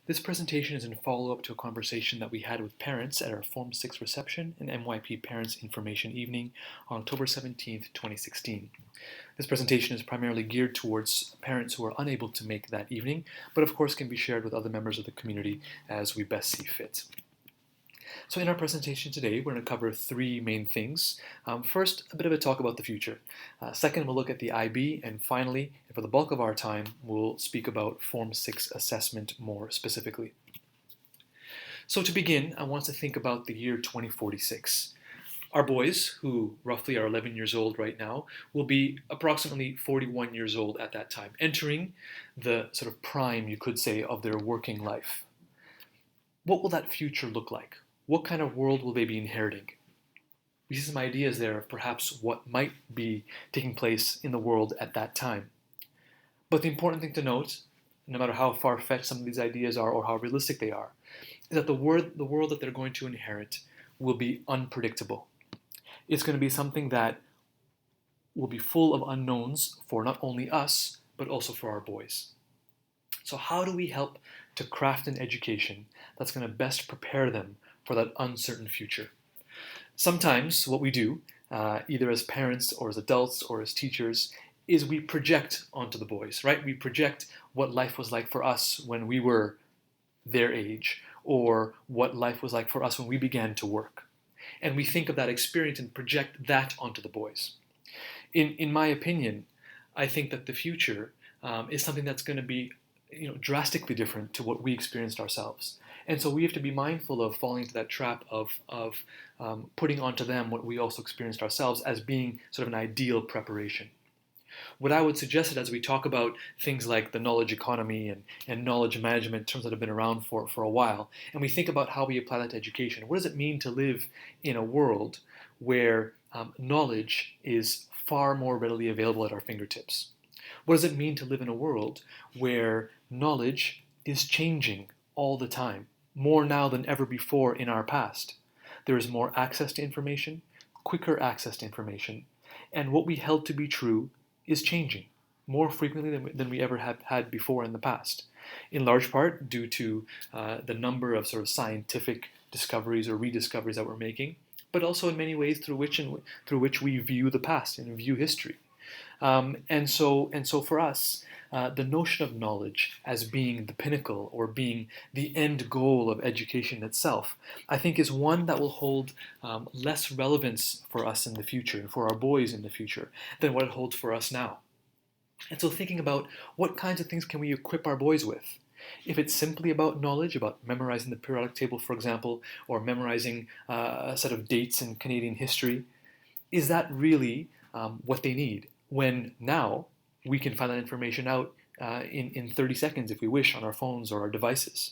This presentation is in follow-up to a conversation that we had with parents at our Form 6 reception and MYP Parents Information Evening on October 17th, 2016. This presentation is primarily geared towards parents who are unable to make that evening, but of course can be shared with other members of the community as we best see fit. So in our presentation today, we're going to cover three main things. First, a bit of a talk about the future. Second, we'll look at the IB. And finally, and for the bulk of our time, we'll speak about Form 6 assessment more specifically. So to begin, I want us to think about the year 2046. Our boys, who roughly are 11 years old right now, will be approximately 41 years old at that time, entering the sort of prime, you could say, of their working life. What will that future look like? What kind of world will they be inheriting? We see some ideas there of perhaps what might be taking place in the world at that time. But the important thing to note, no matter how far-fetched some of these ideas are or how realistic they are, is that the world that they're going to inherit will be unpredictable. It's going to be something that will be full of unknowns for not only us, but also for our boys. So how do we help to craft an education that's going to best prepare them for that uncertain future? Sometimes what we do, either as parents or as adults or as teachers, is we project onto the boys, right? We project what life was like for us when we were their age, or what life was like for us when we began to work. And we think of that experience and project that onto the boys. In my opinion, I think that the future is something that's going to be drastically different to what we experienced ourselves. And so we have to be mindful of falling into that trap of putting onto them what we also experienced ourselves as being sort of an ideal preparation. What I would suggest is as we talk about things like the knowledge economy and knowledge management, terms that have been around for a while, and we think about how we apply that to education, what does it mean to live in a world where knowledge is far more readily available at our fingertips? What does it mean to live in a world where knowledge is changing all the time, more now than ever before in our past? There is more access to information, quicker access to information, and what we held to be true is changing more frequently than we ever have had before in the past, in large part due to the number of sort of scientific discoveries or rediscoveries that we're making, but also in many ways through which we view the past and view history. And so for us, the notion of knowledge as being the pinnacle or being the end goal of education itself, I think is one that will hold less relevance for us in the future and for our boys in the future than what it holds for us now. And so thinking about what kinds of things can we equip our boys with? If it's simply about knowledge, about memorizing the periodic table, for example, or memorizing a set of dates in Canadian history, is that really what they need? When now we can find that information out in 30 seconds if we wish on our phones or our devices.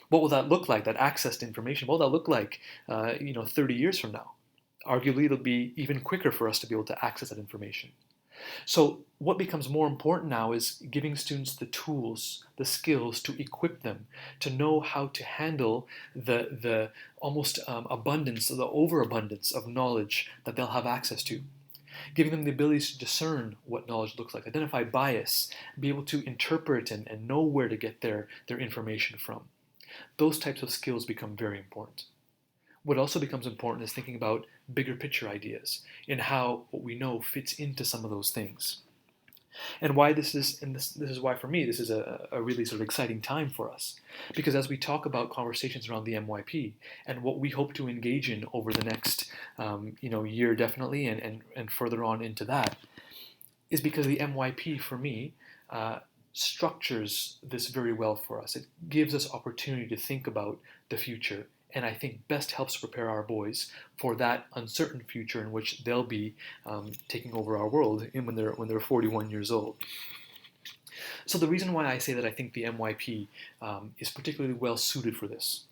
What will that look like, that access to information? What will that look like 30 years from now? Arguably, it'll be even quicker for us to be able to access that information. So what becomes more important now is giving students the tools, the skills to equip them to know how to handle the almost abundance, the overabundance of knowledge that they'll have access to. Giving them the ability to discern what knowledge looks like, identify bias, be able to interpret and know where to get their information from. Those types of skills become very important. What also becomes important is thinking about bigger picture ideas and how what we know fits into some of those things. And why this is why for me this is a really sort of exciting time for us, because as we talk about conversations around the MYP and what we hope to engage in over the next year definitely and further on into that, is because the MYP for me structures this very well for us. It gives us opportunity to think about the future, and I think best helps prepare our boys for that uncertain future in which they'll be taking over our world when they're 41 years old. So the reason why I say that I think the MYP is particularly well suited for this,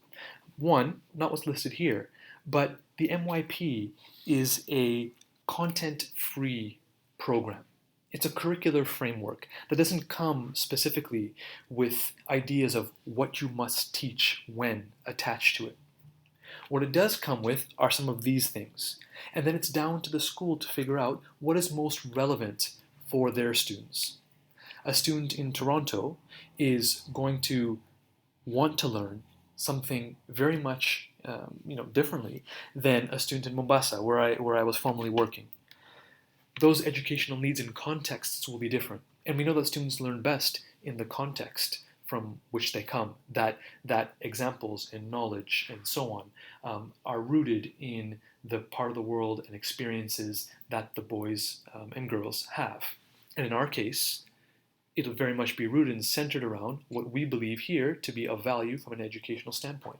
one, not what's listed here, but the MYP is a content-free program. It's a curricular framework that doesn't come specifically with ideas of what you must teach when attached to it. What it does come with are some of these things. And then it's down to the school to figure out what is most relevant for their students. A student in Toronto is going to want to learn something very much differently than a student in Mombasa, where I was formerly working. Those educational needs and contexts will be different. And we know that students learn best in the context from which they come, that examples and knowledge and so on are rooted in the part of the world and experiences that the boys and girls have. And in our case, it'll very much be rooted and centered around what we believe here to be of value from an educational standpoint.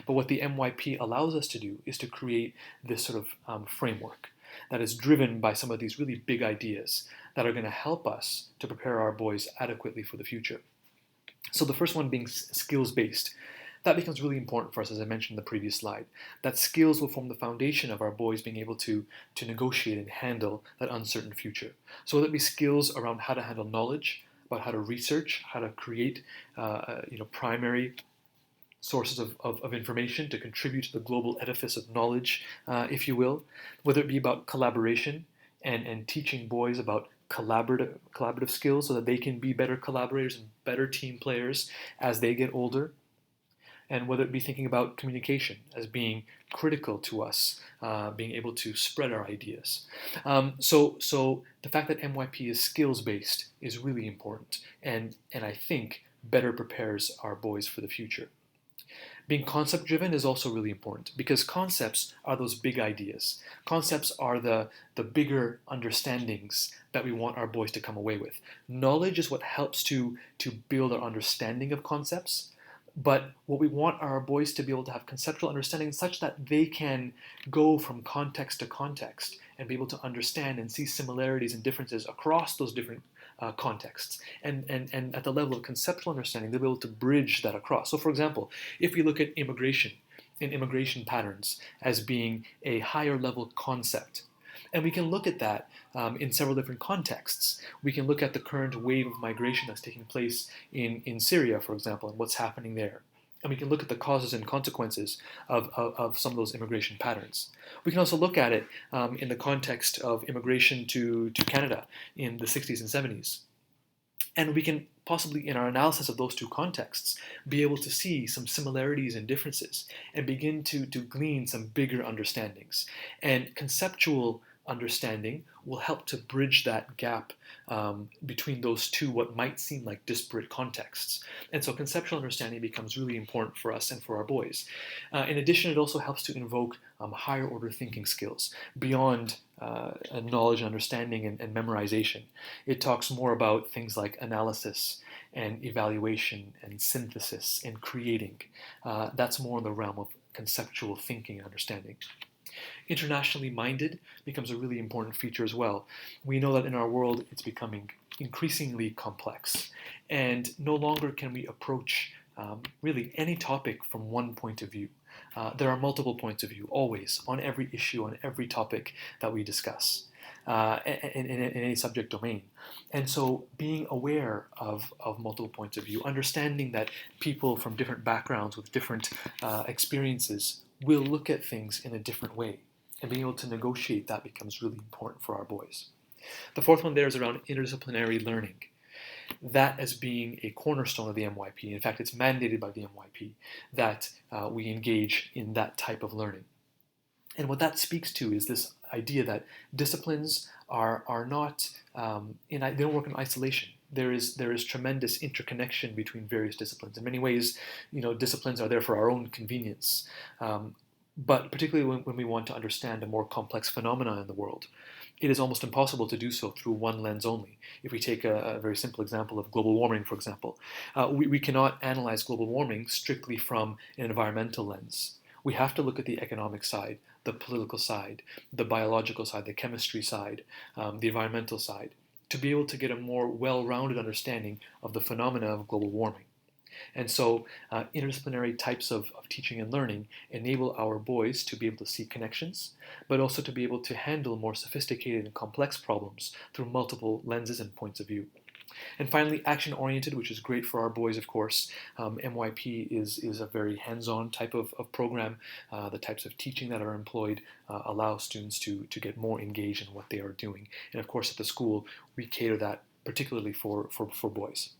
But what the MYP allows us to do is to create this sort of framework that is driven by some of these really big ideas that are going to help us to prepare our boys adequately for the future. So the first one being skills-based. That becomes really important for us, as I mentioned in the previous slide. That skills will form the foundation of our boys being able to negotiate and handle that uncertain future. So whether it be skills around how to handle knowledge, about how to research, how to create primary sources of information to contribute to the global edifice of knowledge, if you will, whether it be about collaboration and teaching boys about collaborative skills so that they can be better collaborators and better team players as they get older, and whether it be thinking about communication as being critical to us, being able to spread our ideas. So the fact that MYP is skills-based is really important, and I think better prepares our boys for the future. Being concept-driven is also really important because concepts are those big ideas. Concepts are the bigger understandings that we want our boys to come away with. Knowledge is what helps to build our understanding of concepts, but what we want our boys to be able to have conceptual understanding such that they can go from context to context and be able to understand and see similarities and differences across those different contexts. And at the level of conceptual understanding, they'll be able to bridge that across. So for example, if we look at immigration and immigration patterns as being a higher level concept, and we can look at that in several different contexts. We can look at the current wave of migration that's taking place in Syria, for example, and what's happening there. And we can look at the causes and consequences of some of those immigration patterns. We can also look at it in the context of immigration to Canada in the 60s and 70s. And we can possibly, in our analysis of those two contexts, be able to see some similarities and differences and begin to glean some bigger understandings. And conceptual understanding will help to bridge that gap between those two what might seem like disparate contexts. And so conceptual understanding becomes really important for us and for our boys. In addition, it also helps to invoke higher order thinking skills beyond knowledge and understanding and memorization. It talks more about things like analysis and evaluation and synthesis and creating. That's more in the realm of conceptual thinking and understanding. Internationally minded becomes a really important feature as well. We know that in our world it's becoming increasingly complex, and no longer can we approach really any topic from one point of view. There are multiple points of view, always, on every issue, on every topic that we discuss. In any subject domain. And so being aware of multiple points of view, understanding that people from different backgrounds with different experiences will look at things in a different way, and being able to negotiate that becomes really important for our boys. The fourth one there is around interdisciplinary learning. That as being a cornerstone of the MYP. In fact, it's mandated by the MYP that we engage in that type of learning. And what that speaks to is this idea that disciplines are not, they don't work in isolation. There is tremendous interconnection between various disciplines. In many ways, disciplines are there for our own convenience. But particularly when we want to understand a more complex phenomenon in the world, it is almost impossible to do so through one lens only. If we take a very simple example of global warming, for example, we cannot analyze global warming strictly from an environmental lens. We have to look at the economic side, the political side, the biological side, the chemistry side, the environmental side, to be able to get a more well-rounded understanding of the phenomena of global warming. And so interdisciplinary types of teaching and learning enable our boys to be able to see connections, but also to be able to handle more sophisticated and complex problems through multiple lenses and points of view. And finally, action-oriented, which is great for our boys, of course. MYP is a very hands-on type of program. The types of teaching that are employed allow students to get more engaged in what they are doing. And of course, at the school, we cater that particularly for boys.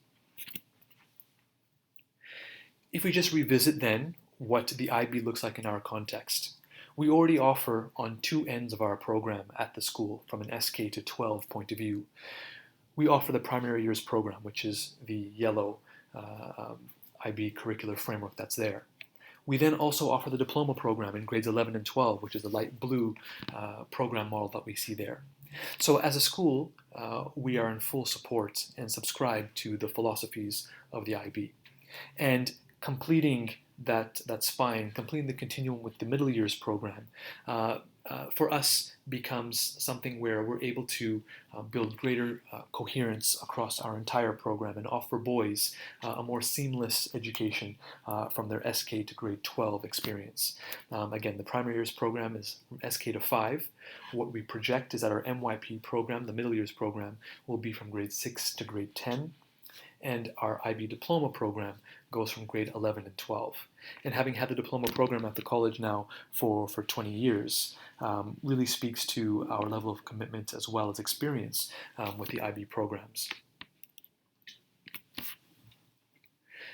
If we just revisit then what the IB looks like in our context, we already offer on two ends of our program at the school from an SK to 12 point of view. We offer the primary years program, which is the yellow IB curricular framework that's there. We then also offer the diploma program in grades 11 and 12, which is the light blue program model that we see there. So as a school, we are in full support and subscribe to the philosophies of the IB. And completing that spine, completing the continuum with the middle years program, for us becomes something where we're able to build greater coherence across our entire program and offer boys a more seamless education from their SK to grade 12 experience. Again, the primary years program is from SK to 5. What we project is that our MYP program, the middle years program, will be from grade 6 to grade 10. And our IB diploma program goes from grade 11 and 12. And having had the diploma program at the college now for 20 years really speaks to our level of commitment as well as experience with the IB programs.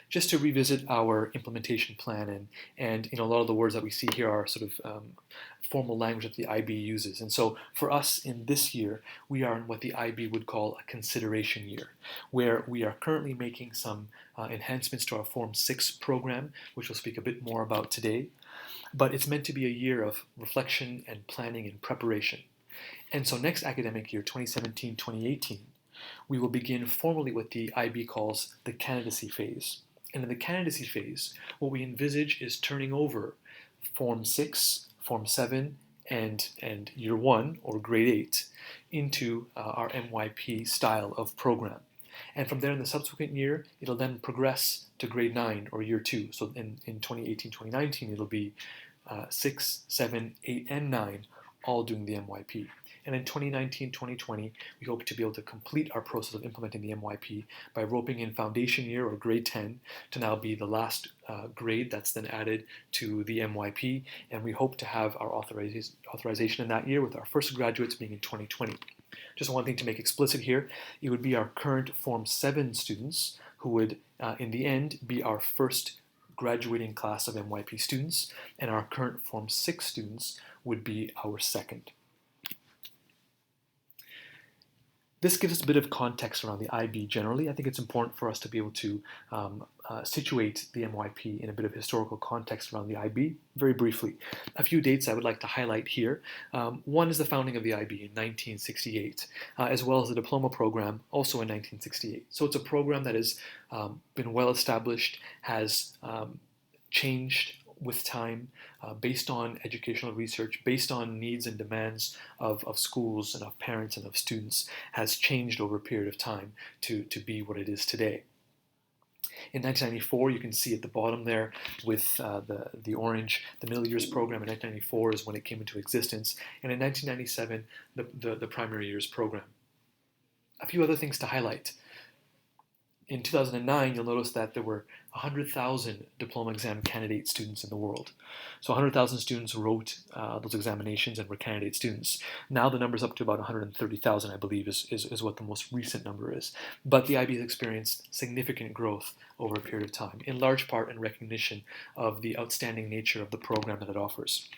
Just to revisit our implementation plan, and a lot of the words that we see here are sort of formal language that the IB uses. And so for us in this year, we are in what the IB would call a consideration year, where we are currently making some enhancements to our Form 6 program, which we'll speak a bit more about today. But it's meant to be a year of reflection and planning and preparation. And so next academic year, 2017-2018, we will begin formally what the IB calls the candidacy phase. And in the candidacy phase, what we envisage is turning over Form 6, Form 7, and Year 1, or Grade 8, into our MYP style of program. And from there in the subsequent year, it'll then progress to Grade 9, or Year 2. So in 2018-2019, it'll be 6, 7, 8, and 9, all doing the MYP. And in 2019-2020, we hope to be able to complete our process of implementing the MYP by roping in foundation year, or grade 10, to now be the last grade that's then added to the MYP. And we hope to have our authorization in that year, with our first graduates being in 2020. Just one thing to make explicit here, it would be our current Form 7 students who would, in the end, be our first graduating class of MYP students, and our current Form 6 students would be our second. This gives us a bit of context around the IB generally. I think it's important for us to be able to situate the MYP in a bit of historical context around the IB. Very briefly, a few dates I would like to highlight here. One is the founding of the IB in 1968, as well as the diploma program also in 1968. So it's a program that has been well established, has changed with time, based on educational research, based on needs and demands of schools and of parents and of students, has changed over a period of time to be what it is today. In 1994, you can see at the bottom there with the orange, the middle years program in 1994 is when it came into existence, and in 1997, the primary years program. A few other things to highlight. In 2009, you'll notice that there were 100,000 diploma exam candidate students in the world. So 100,000 students wrote those examinations and were candidate students. Now the number's up to about 130,000, I believe, is what the most recent number is. But the IB has experienced significant growth over a period of time, in large part in recognition of the outstanding nature of the program that it offers.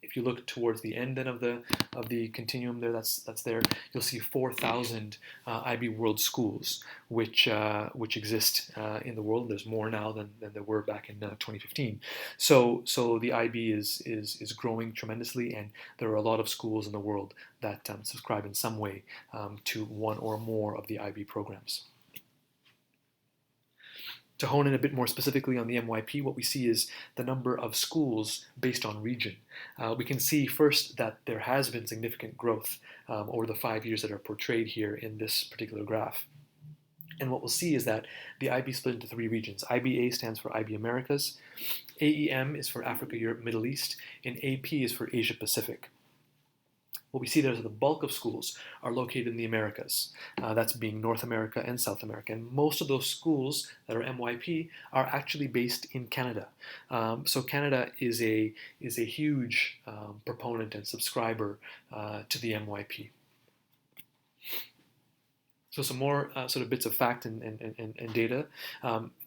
If you look towards the end then of the continuum there, that's there, you'll see 4,000 IB World schools which exist in the world. There's more now than there were back in 2015. So the IB is growing tremendously, and there are a lot of schools in the world that subscribe in some way to one or more of the IB programs. To hone in a bit more specifically on the MYP, what we see is the number of schools based on region. We can see first that there has been significant growth over the 5 years that are portrayed here in this particular graph. And what we'll see is that the IB split into 3 regions. IBA stands for IB Americas, AEM is for Africa, Europe, Middle East, and AP is for Asia Pacific. What we see there is that the bulk of schools are located in the Americas, that's being North America and South America. And most of those schools that are MYP are actually based in Canada. So Canada is a huge proponent and subscriber to the MYP. So some more sort of bits of fact and data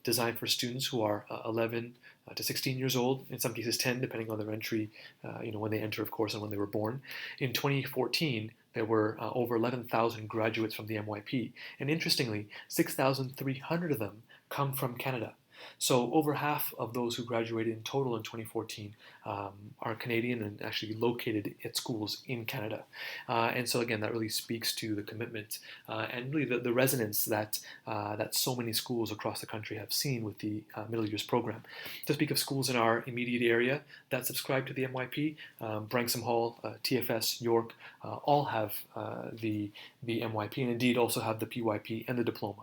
designed for students who are 11 to 16 years old, in some cases 10, depending on their entry, when they enter, of course, and when they were born. In 2014, there were over 11,000 graduates from the MYP, and interestingly, 6,300 of them come from Canada. So over half of those who graduated in total in 2014 are Canadian and actually located at schools in Canada. And so again, that really speaks to the commitment and really the resonance that so many schools across the country have seen with the middle years program. To speak of schools in our immediate area that subscribe to the MYP, Branksome Hall, TFS, York, all have the MYP, and indeed also have the PYP and the diploma.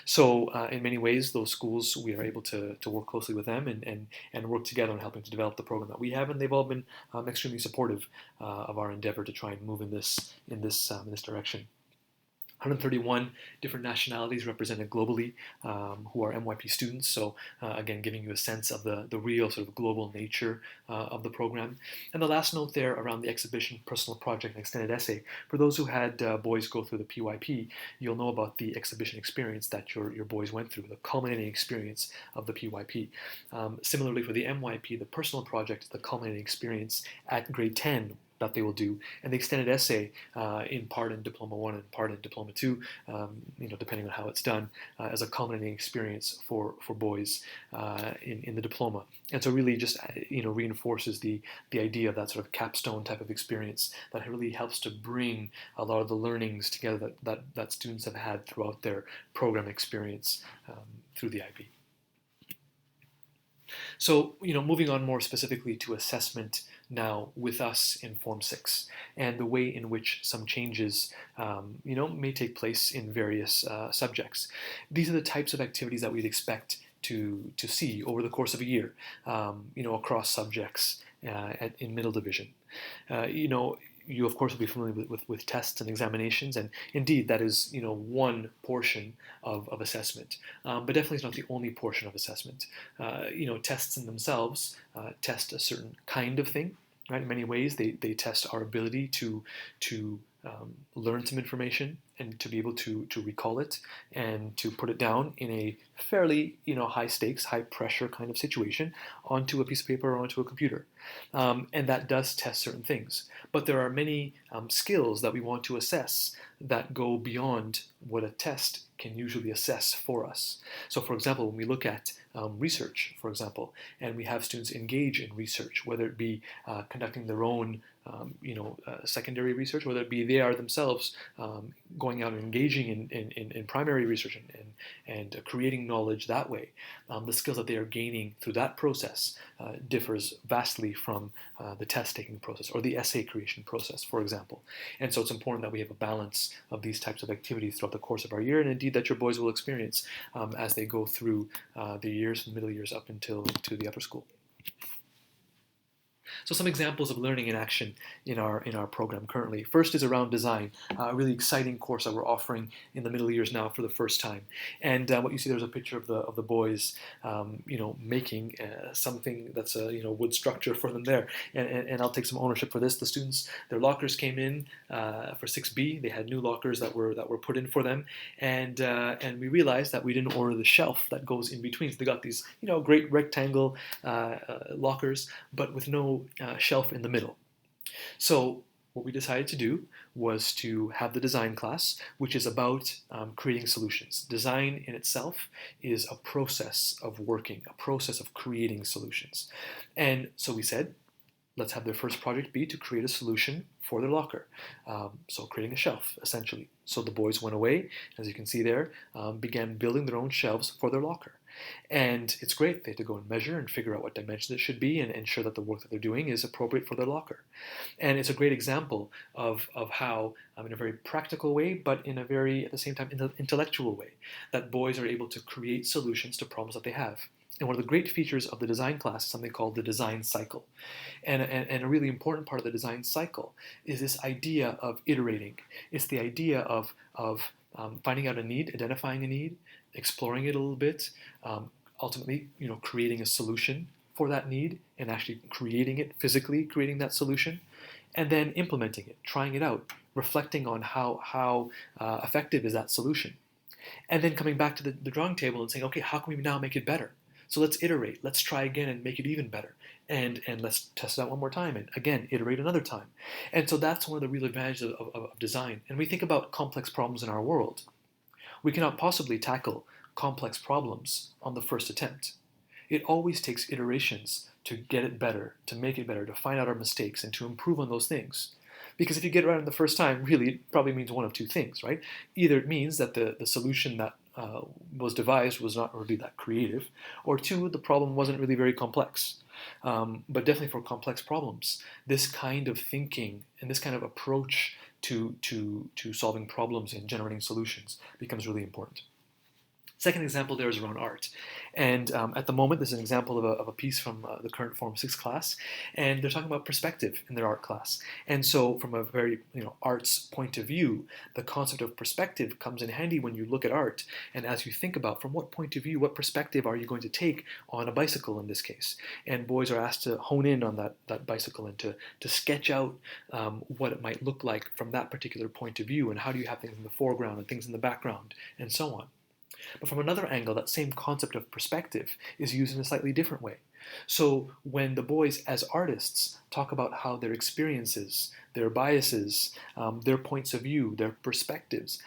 So in many ways, those schools, we are able to work closely with them and work together on helping to develop the program that we have, and they've all been extremely supportive of our endeavor to try and move in this direction. 131 different nationalities represented globally who are MYP students. So again, giving you a sense of the real sort of global nature of the program. And the last note there around the exhibition, personal project, and extended essay. For those who had boys go through the PYP, you'll know about the exhibition experience that your boys went through, the culminating experience of the PYP. Similarly for the MYP, the personal project is the culminating experience at grade 10 that they will do, and the extended essay, in part in Diploma 1 and part in Diploma 2, depending on how it's done, as a culminating experience for boys in the diploma. And so really just reinforces the idea of that sort of capstone type of experience that really helps to bring a lot of the learnings together that students have had throughout their program experience through the IB. So, moving on more specifically to assessment now with us in Form 6 and the way in which some changes, may take place in various subjects. These are the types of activities that we'd expect to see over the course of a year, across subjects in middle division. You of course will be familiar with tests and examinations, and indeed that is one portion of assessment, but definitely it's not the only portion of assessment. Tests in themselves test a certain kind of thing, right? In many ways they test our ability to learn some information and to be able to recall it and to put it down in a fairly high stakes, high pressure kind of situation onto a piece of paper or onto a computer. And that does test certain things. But there are many skills that we want to assess that go beyond what a test can usually assess for us. So for example, when we look at research, for example, and we have students engage in research, whether it be conducting their own secondary research, whether it be they are themselves going out and engaging in primary research and creating knowledge that way. The skills that they are gaining through that process differs vastly from the test-taking process or the essay creation process, for example. And so it's important that we have a balance of these types of activities throughout the course of our year, and indeed that your boys will experience as they go through the years, from middle years up until to the upper school. So some examples of learning in action in our program currently. First is around design, a really exciting course that we're offering in the middle years now for the first time. And what you see there's a picture of the boys, making something that's a wood structure for them there. And I'll take some ownership for this. The students, their lockers came in for 6B. They had new lockers that were put in for them, and we realized that we didn't order the shelf that goes in between. So they got these great rectangle lockers, but with no shelf in the middle. So what we decided to do was to have the design class, which is about creating solutions. Design in itself is a process of working, a process of creating solutions. And so we said, let's have their first project be to create a solution for their locker. So creating a shelf, essentially. So the boys went away, as you can see there, began building their own shelves for their locker. And it's great. They had to go and measure and figure out what dimensions it should be and ensure that the work that they're doing is appropriate for their locker. And it's a great example of how, in a very practical way, but in a very, at the same time, intellectual way, that boys are able to create solutions to problems that they have. And one of the great features of the design class is something called the design cycle. And a really important part of the design cycle is this idea of iterating. It's the idea of finding out a need, identifying a need, exploring it a little bit, ultimately, creating a solution for that need and actually creating it, physically creating that solution, and then implementing it, trying it out, reflecting on how effective is that solution. And then coming back to the drawing table and saying, okay, how can we now make it better? So let's iterate, let's try again and make it even better. And let's test it out one more time and again, iterate another time. And so that's one of the real advantages of design. And we think about complex problems in our world. We cannot possibly tackle complex problems on the first attempt. It always takes iterations to get it better, to make it better, to find out our mistakes and to improve on those things. Because if you get it right on the first time, really, it probably means one of two things, right? Either it means that the solution that was devised was not really that creative, or two, the problem wasn't really very complex. But definitely for complex problems, this kind of thinking and this kind of approach to solving problems and generating solutions becomes really important. Second example there is around art. And at the moment, this is an example of a piece from the current Form 6 class, and they're talking about perspective in their art class. And so from a very arts point of view, the concept of perspective comes in handy when you look at art, and as you think about from what point of view, what perspective are you going to take on a bicycle in this case. And boys are asked to hone in on that bicycle and to sketch out what it might look like from that particular point of view, and how do you have things in the foreground and things in the background, and so on. But from another angle, that same concept of perspective is used in a slightly different way. So when the boys, as artists, talk about how their experiences, their biases, their points of view, their perspectives,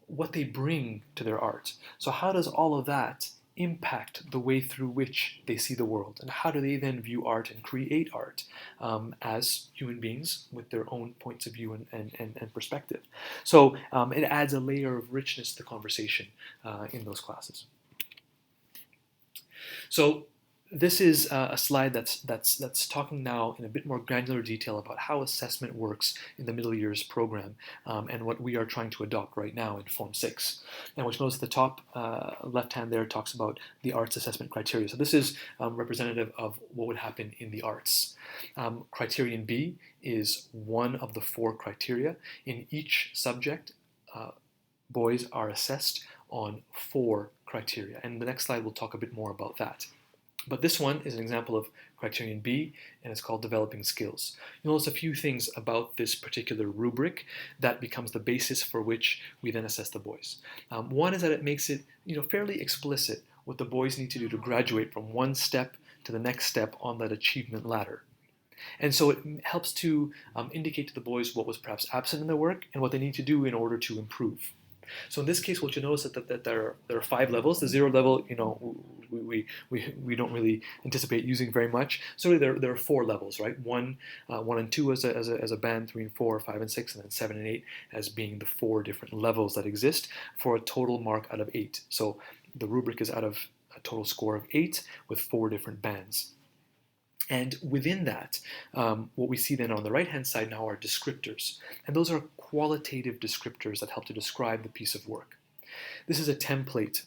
what they bring to their art. So how does all of that impact the way through which they see the world? And how do they then view art and create art as human beings with their own points of view and perspective? So it adds a layer of richness to the conversation in those classes. So this is a slide that's talking now in a bit more granular detail about how assessment works in the middle years program and what we are trying to adopt right now in Form 6. And which notice the top left hand there talks about the arts assessment criteria. So this is representative of what would happen in the arts. Criterion B is one of the 4 criteria. In each subject, boys are assessed on 4 criteria. And the next slide will talk a bit more about that. But this one is an example of criterion B, and it's called developing skills. You'll notice a few things about this particular rubric that becomes the basis for which we then assess the boys. One is that it makes it fairly explicit what the boys need to do to graduate from one step to the next step on that achievement ladder. And so it helps to indicate to the boys what was perhaps absent in their work and what they need to do in order to improve. So in this case, what you notice is that there are 5 levels. The 0 level, we don't really anticipate using very much. So really there are 4 levels, right? 1 and 2 as a band, 3 and 4, 5 and 6, and then 7 and 8 as being the 4 different levels that exist for a total mark out of 8. So the rubric is out of a total score of 8 with 4 different bands. And within that, what we see then on the right-hand side now are descriptors. And those are qualitative descriptors that help to describe the piece of work. This is a template,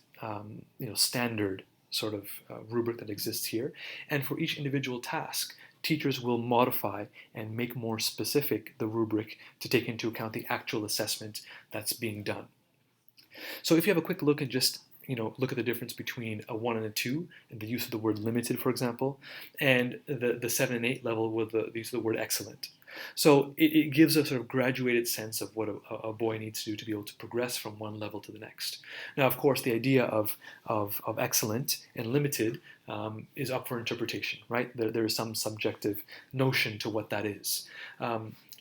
standard sort of rubric that exists here. And for each individual task, teachers will modify and make more specific the rubric to take into account the actual assessment that's being done. So if you have a quick look and just look at the difference between a 1 and a 2, and the use of the word limited, for example, and the 7 and 8 level with the use of the word excellent. So it gives a sort of graduated sense of what a boy needs to do to be able to progress from one level to the next. Now, of course, the idea of excellent and limited is up for interpretation, right? There is some subjective notion to what that is.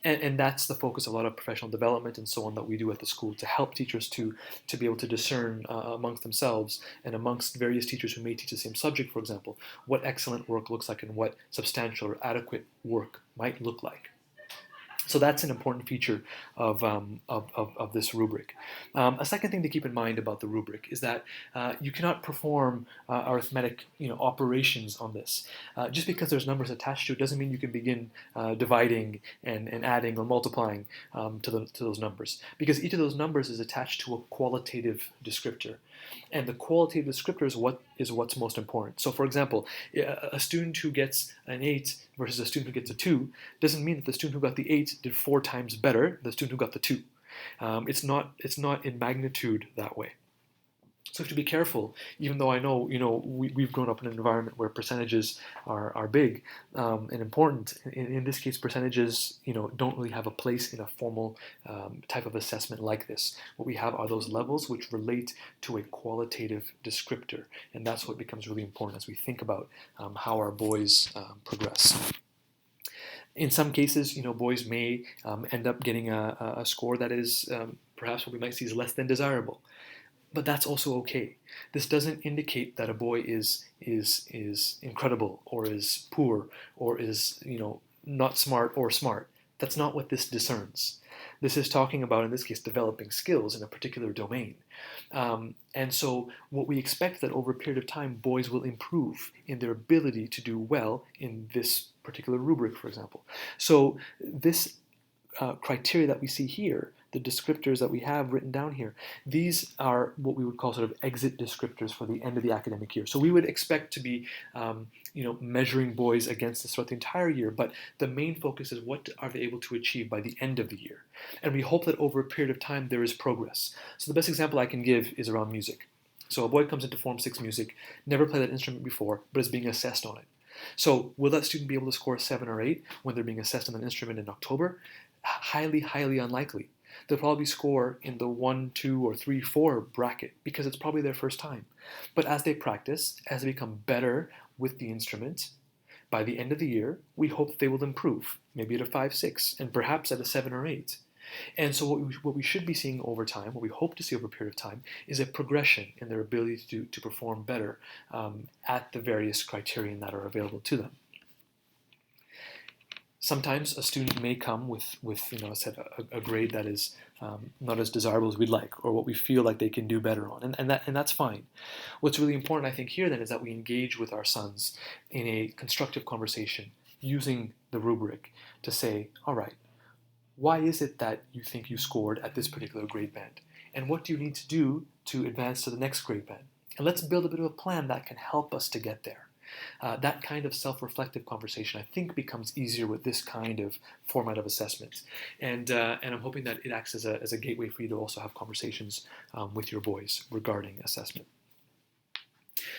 And that's the focus of a lot of professional development and so on that we do at the school to help teachers to be able to discern amongst themselves and amongst various teachers who may teach the same subject, for example, what excellent work looks like and what substantial or adequate work might look like. So that's an important feature of this rubric. A second thing to keep in mind about the rubric is that you cannot perform arithmetic operations on this. Just because there's numbers attached to it doesn't mean you can begin dividing and adding or multiplying to those numbers. Because each of those numbers is attached to a qualitative descriptor. And the qualitative descriptor is what's most important. So for example, a student who gets an 8 versus a student who gets a 2 doesn't mean that the student who got the 8 did 4 times better than the student who got the 2. It's not in magnitude that way. So we have to be careful, even though I know, we've grown up in an environment where percentages are big and important. In this case, percentages, don't really have a place in a formal type of assessment like this. What we have are those levels which relate to a qualitative descriptor, and that's what becomes really important as we think about how our boys progress. In some cases, boys may end up getting a score that is perhaps what we might see as less than desirable. But that's also okay. This doesn't indicate that a boy is incredible or is poor or is not smart or smart. That's not what this discerns. This is talking about, in this case, developing skills in a particular domain. And so what we expect that over a period of time, boys will improve in their ability to do well in this particular rubric, for example. So this criteria that we see here, the descriptors that we have written down here, these are what we would call sort of exit descriptors for the end of the academic year. So we would expect to be measuring boys against this throughout the entire year, but the main focus is what are they able to achieve by the end of the year. And we hope that over a period of time there is progress. So the best example I can give is around music. So a boy comes into Form 6 music, never played that instrument before, but is being assessed on it. So will that student be able to score 7 or 8 when they're being assessed on an instrument in October? Highly, highly unlikely. They'll probably score in the 1, 2, or 3, 4 bracket because it's probably their first time. But as they practice, as they become better with the instrument, by the end of the year, we hope that they will improve, maybe at a 5, 6, and perhaps at a 7 or 8. And so what we should be seeing over time, what we hope to see over a period of time, is a progression in their ability to perform better at the various criterion that are available to them. Sometimes a student may come with a grade that is not as desirable as we'd like, or what we feel like they can do better on, and that's fine. What's really important, I think, here then is that we engage with our sons in a constructive conversation using the rubric to say, all right, why is it that you think you scored at this particular grade band? And what do you need to do to advance to the next grade band? And let's build a bit of a plan that can help us to get there. That kind of self-reflective conversation, I think, becomes easier with this kind of format of assessment. And I'm hoping that it acts as a gateway for you to also have conversations with your boys regarding assessment.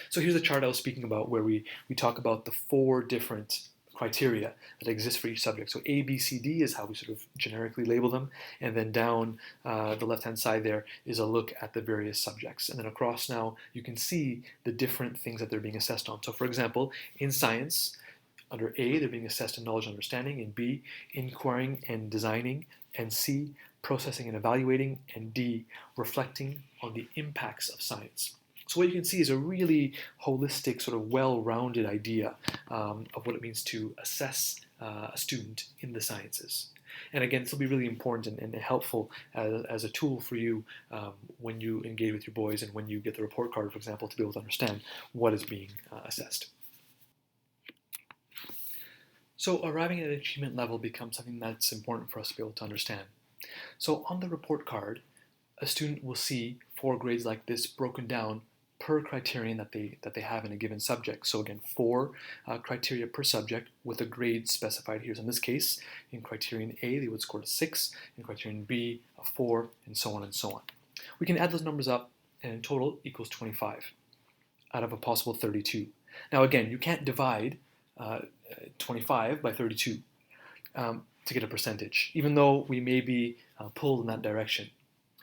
So here's a chart I was speaking about where we talk about the 4 different criteria that exist for each subject. So A, B, C, D is how we sort of generically label them, and then down the left-hand side there is a look at the various subjects. And then across now you can see the different things that they're being assessed on. So for example, in science, under A, they're being assessed in knowledge and understanding, in B, inquiring and designing, and C, processing and evaluating, and D, reflecting on the impacts of science. So what you can see is a really holistic, sort of well-rounded idea of what it means to assess a student in the sciences. And again, this will be really important and helpful as a tool for you when you engage with your boys and when you get the report card, for example, to be able to understand what is being assessed. So arriving at an achievement level becomes something that's important for us to be able to understand. So on the report card, a student will see 4 grades like this broken down per criterion that they have in a given subject. So again, 4 criteria per subject with a grade specified here. So in this case, in criterion A, they would score a 6, in criterion B, a 4, and so on and so on. We can add those numbers up, and in total equals 25 out of a possible 32. Now again, you can't divide 25 by 32 to get a percentage, even though we may be pulled in that direction.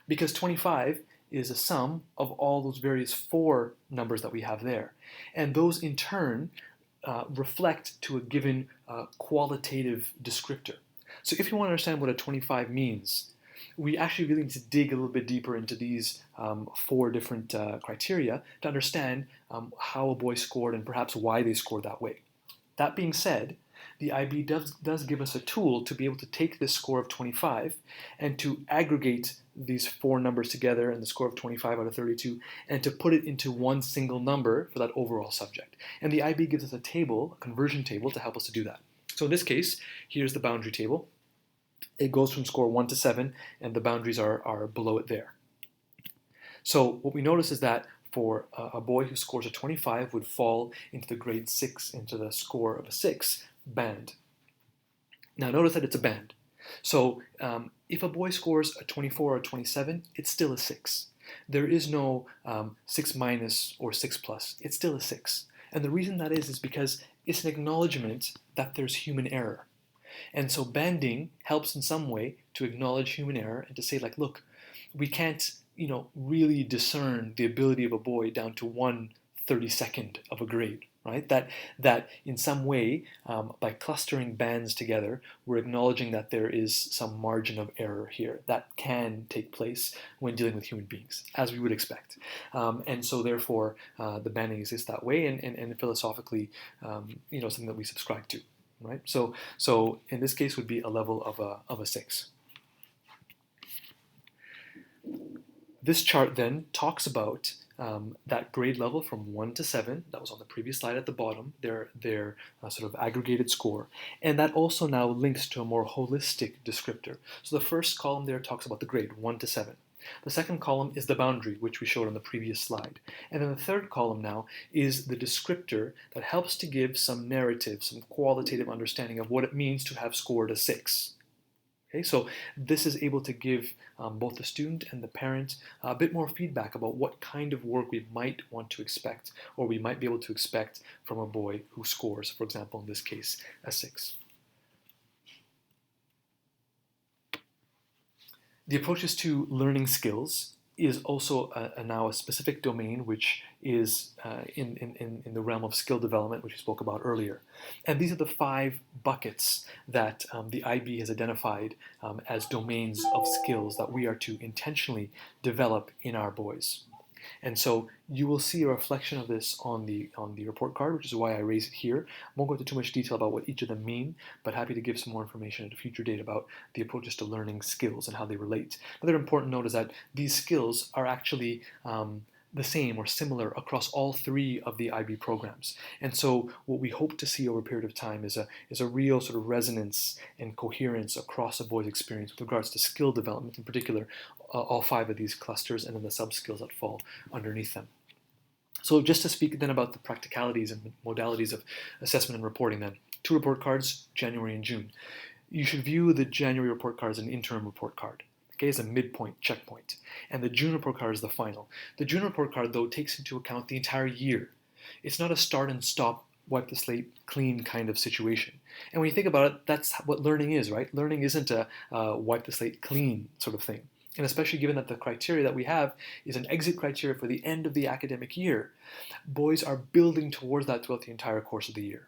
Because 25 is a sum of all those various 4 numbers that we have there. And those in turn reflect to a given qualitative descriptor. So if you want to understand what a 25 means, we actually really need to dig a little bit deeper into these 4 different criteria to understand how a boy scored and perhaps why they scored that way. That being said, the IB does give us a tool to be able to take this score of 25 and to aggregate these 4 numbers together and the score of 25 out of 32 and to put it into one single number for that overall subject. And the IB gives us a table, a conversion table, to help us to do that. So in this case, here's the boundary table. It goes from score 1 to 7, and the boundaries are below it there. So what we notice is that for a boy who scores a 25 would fall into the grade 6, into the score of a 6 band. Now notice that it's a band. So if a boy scores a 24 or a 27, it's still a 6. There is no 6 minus or 6 plus. It's still a 6. And the reason that is because it's an acknowledgement that there's human error. And so banding helps in some way to acknowledge human error and to say, like, look, we can't, really discern the ability of a boy down to 1/32 of a grade, right? That in some way, by clustering bands together, we're acknowledging that there is some margin of error here that can take place when dealing with human beings, as we would expect. And so therefore, the banding exists that way, and philosophically, something that we subscribe to. Right, so in this case would be a level of a 6. This chart then talks about that grade level from 1 to 7. That was on the previous slide at the bottom. Their sort of aggregated score, and that also now links to a more holistic descriptor. So the first column there talks about the grade 1 to 7. The second column is the boundary, which we showed on the previous slide. And then the third column now is the descriptor that helps to give some narrative, some qualitative understanding of what it means to have scored a 6. Okay, so this is able to give both the student and the parent a bit more feedback about what kind of work we might want to expect, or we might be able to expect from a boy who scores, for example, in this case, a 6. The approaches to learning skills is also now a specific domain which is in the realm of skill development, which we spoke about earlier. And these are the 5 buckets that the IB has identified as domains of skills that we are to intentionally develop in our boys. And so you will see a reflection of this on the report card, which is why I raise it here. I won't go into too much detail about what each of them mean, but happy to give some more information at a future date about the approaches to learning skills and how they relate. Another important note is that these skills are actually the same or similar across all 3 of the IB programs. And so what we hope to see over a period of time is a real sort of resonance and coherence across a boy's experience with regards to skill development, in particular, all 5 of these clusters and then the sub-skills that fall underneath them. So just to speak then about the practicalities and modalities of assessment and reporting then. 2 report cards, January and June. You should view the January report card as an interim report card. Okay, as a midpoint, checkpoint. And the June report card is the final. The June report card, though, takes into account the entire year. It's not a start and stop, wipe the slate clean kind of situation. And when you think about it, that's what learning is, right? Learning isn't a wipe the slate clean sort of thing. And especially given that the criteria that we have is an exit criteria for the end of the academic year, boys are building towards that throughout the entire course of the year.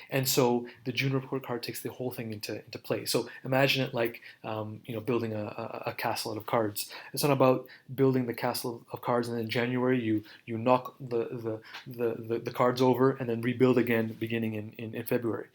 And so the June report card takes the whole thing into play. So imagine it like building a castle out of cards. It's not about building the castle of cards and then in January you knock the cards over and then rebuild again beginning in February.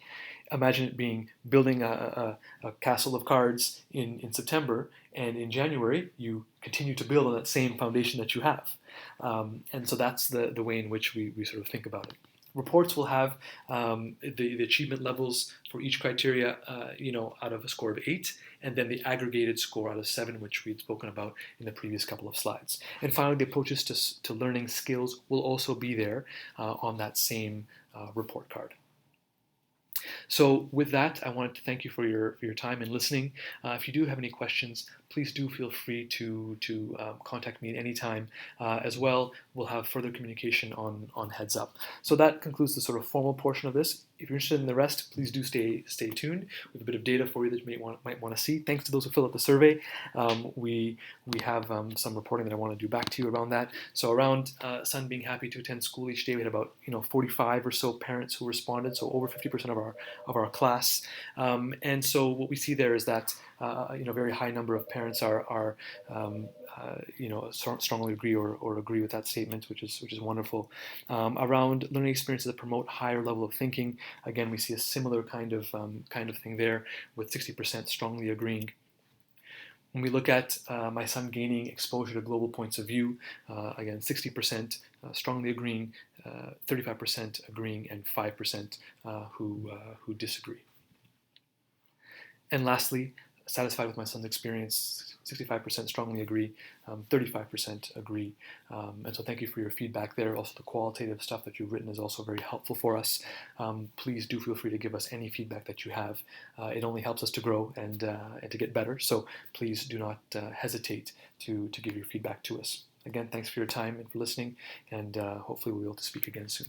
Imagine it being building a castle of cards in September, and in January you continue to build on that same foundation that you have. And so that's the way in which we sort of think about it. Reports will have the achievement levels for each criteria, out of a score of 8, and then the aggregated score out of 7, which we'd spoken about in the previous couple of slides. And finally, the approaches to learning skills will also be there on that same report card. So with that, I wanted to thank you for your time and listening. If you do have any questions, please do feel free to contact me at any time. As well, we'll have further communication on Heads Up. So that concludes the sort of formal portion of this. If you're interested in the rest, please do stay tuned. We have a bit of data for you that you might want to see. Thanks to those who fill out the survey. We have some reporting that I want to do back to you around that. So around son being happy to attend school each day, we had about 45 or so parents who responded, so over 50% of our class. And so what we see there is that a very high number of parents are strongly agree or agree with that statement, which is wonderful. Around learning experiences that promote higher level of thinking, again, we see a similar kind of thing there, with 60% strongly agreeing. When we look at my son gaining exposure to global points of view, again, 60% strongly agreeing, 35% agreeing, and 5% who disagree. And lastly, satisfied with my son's experience, 65% strongly agree, 35% agree. And so thank you for your feedback there. Also, the qualitative stuff that you've written is also very helpful for us. Please do feel free to give us any feedback that you have. It only helps us to grow and to get better. So please do not hesitate to give your feedback to us. Again, thanks for your time and for listening, and hopefully we'll be able to speak again soon.